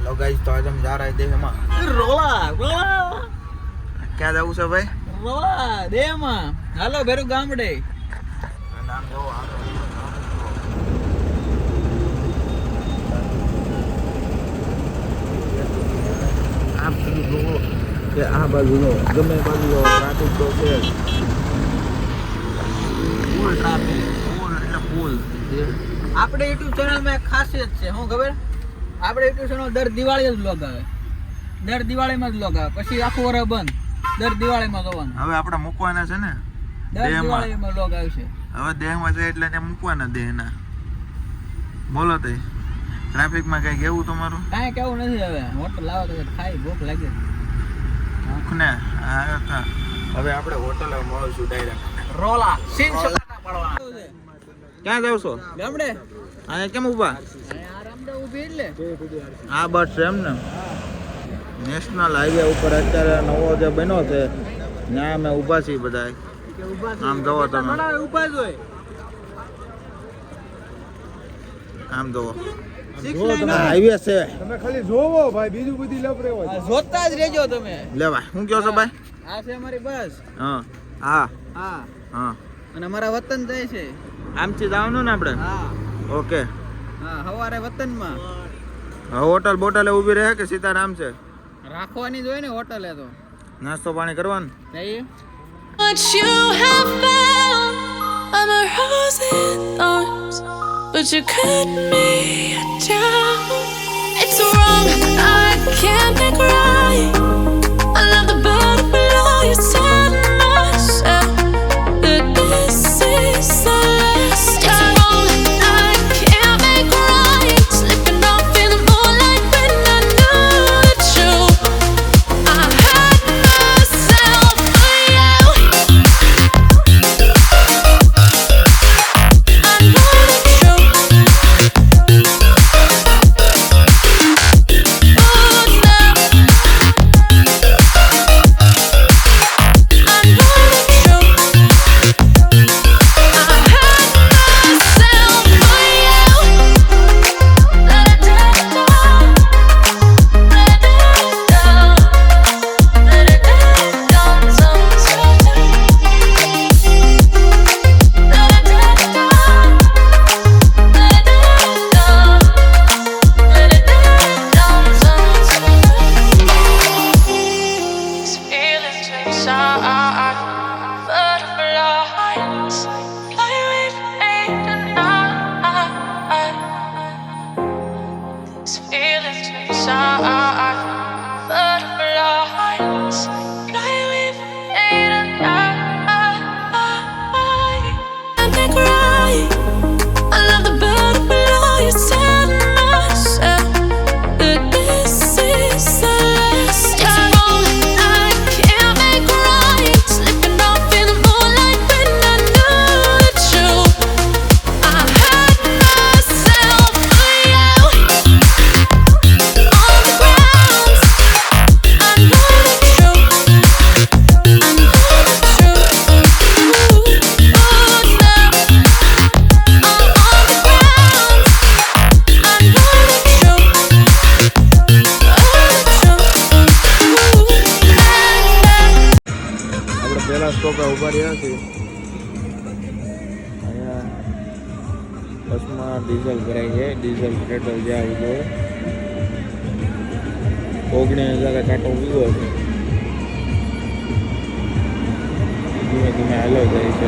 लो guys तो आज हम जा रहे देह में રોલા રોલા क्या जाऊ से भाई રોલા દેમાં હાલો ભેરુ ગામડે नाम जो आप लोगों के आ बाजू लो गमे बाजू लो ट्रैफिक तो છે ફૂલ ટ્રાફિક ફૂલ એટલે ફૂલ આપણે YouTube ચેનલ માં એક ખાસિયત છે હું ખબર આપણે YouTube ચેનલ દર દિવાળી જ વ્લોગ આવે દર દિવાળીમાં જ વ્લોગ આવે પછી આખું વર્ષ બંધ દર દિવાળીમાં જોવાનું હવે આપણે મૂકવાના છે ને દર દિવાળીમાં વ્લોગ આવશે હવે દેહમાં છે એટલે ને મૂકવાના દેહના બોલો તે ટ્રાફિક માં કઈ કેવું તમારું કાંઈ કેવું નથી હવે હોટલ લાવો તો ખાઈ ભૂખ લાગે ભૂખ ને હવે આપણે હોટલ મળીશું ડાયરેક્ટ રોલા સીન સપાટા પડવાના ક્યાં જાવ છો ગામડે અહીંયા કેમ ઊભા આ રામદેવ ઊભી એટલે આ બસ છે એમ ને નેશનલ હાઈવે ઉપર અત્યારે નવો જે બન્યો છે ત્યાં અમે ઊભા છીએ બધા આમ જોવો તમે ઊભા જ હોય આમ જોવો હાઈવે છે તમે ખાલી જોવો ભાઈ બીજું બધી લપરે હોય જોતા જ રહેજો તમે લેવા શું કહો છો ભાઈ આ છે અમારી બસ હા હા હા હા અને અમારા વતન જાય છે આમથી જવાનું ને આપણે હા ઓકે હા હવારે વતનમાં હોટલ બોટલે ઊભી રહે કે સીતારામ છે રાખવાની જ હોય ને હોટલે તો નાસ્તો પાણી કરવાનું નહીં What you have found, I'm a rose in thorns, but you cut me down. It's wrong, I can't make right. I love the bottom below. You tell myself that this is the last time. It's wrong, I can't make right. Slipping off in the moonlight when I knew the truth. I had myself for you. I know the truth. Oh no. I know the truth. I had myself for you. Let it down. Let it down. Let it down sometimes. Let it down. Let it down. Let it down sometimes. These feelings inside, butterflies fly with me tonight. These feelings inside, butterflies fly with me tonight. And they cry. I love the bottom below. You tell myself that this is the last time. It's wrong, I can't make right. Slipping off in the moonlight when I knew the truth. I had myself for you. On the grounds, I know the truth. I know the truth. Oh no. I'm on the grounds. I know the truth. આપણે પહેલા સ્ટોપે ઊભા રહ્યા છીએ અહીંયા બસમાં diesel ભરાય છે diesel petrol જ્યાં આવવું જોઈએ 19,000 કાંટો ઉભો છે ધીમે ધીમે હાલો જાય છે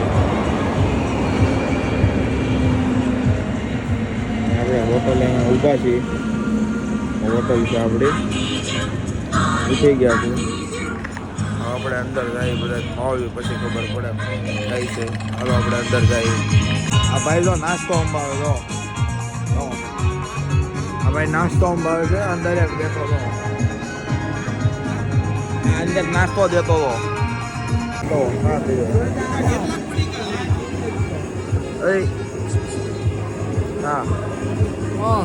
આપણે હોટલ અહીંયા ઊભા છીએ હોટલ છે આપણે ઉઠી ગયા છે આપણે અંદર જઈએ બધા ખાવી પછી ખબર પડે કઈ છે હાલો આપણે અંદર જઈએ આ ભાઈ જો નાસ્તો અંબાવે જો આ ભાઈ નાસ્તો અંબાવે છે અંદર એક દેતો હતો અંદર નાસ્તો દેતો હતો હા હા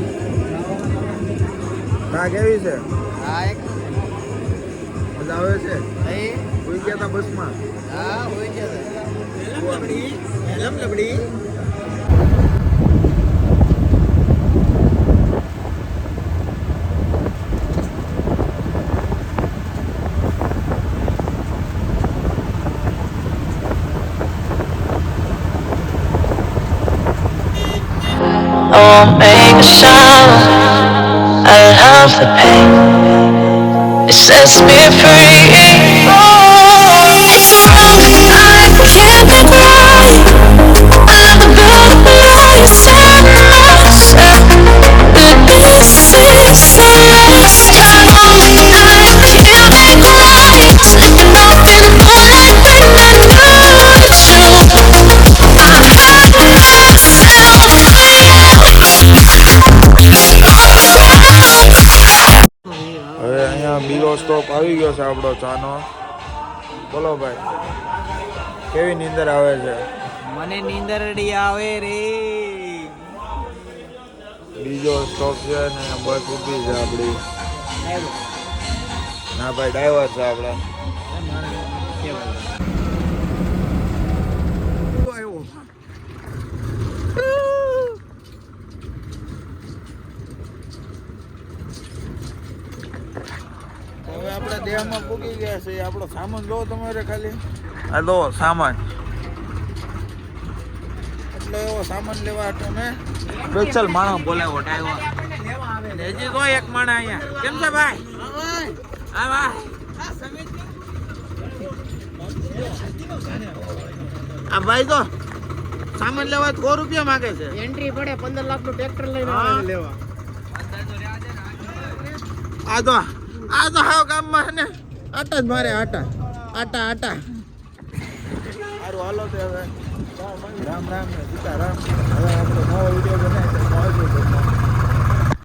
ના કેવી છે હા એક મજા આવે છે નહીં કોઈ ગયા હતા બસમાં હા હોય છે લબડી લબડી I won't make a sound. I love the pain. It sets me free. Oh, it's wrong. I can't think right. I'm a better liar. Set myself. But this is the last time. I can't think right. And nothing more like when I knew the truth. હવે અહીંયા બીજો stop આવી ગયો છે આપણો ચાનો. બોલો ભાઈ, કેવી નીંદર આવે છે? મને નીંદરડી આવે રે. બીજો સ્ટોપ છે ને બસ ઊભી છે આપણી. ના ભાઈ, ડ્રાઈવર છે આપણા. હવે આપણે દેહમાં પૂગી ગયા છે. આપણો સામાન લો તમારે ખાલી. આ લો સામાન. એટલે એવો સામાન લેવા હતો ને સ્પેશિયલ માણસ બોલાવો ડ્રાઈવર. હજી તો એક માણસ અહીંયા. કેમ છે ભાઈ? હા ભાઈ. આ ભાઈ તો સામાન લેવા 100 રૂપિયા માંગે છે. એન્ટ્રી પડે 15 લાખનું ટ્રેક્ટર લઈને લેવા. આ તો હાવ ગામમાં છે ને આટા જ મારે. આટા સારું, હાલો તે હવે. રામ રામ ને સીતારામ. હવે આપણે નવો વિડીયો બનાવીએ તો આવજો.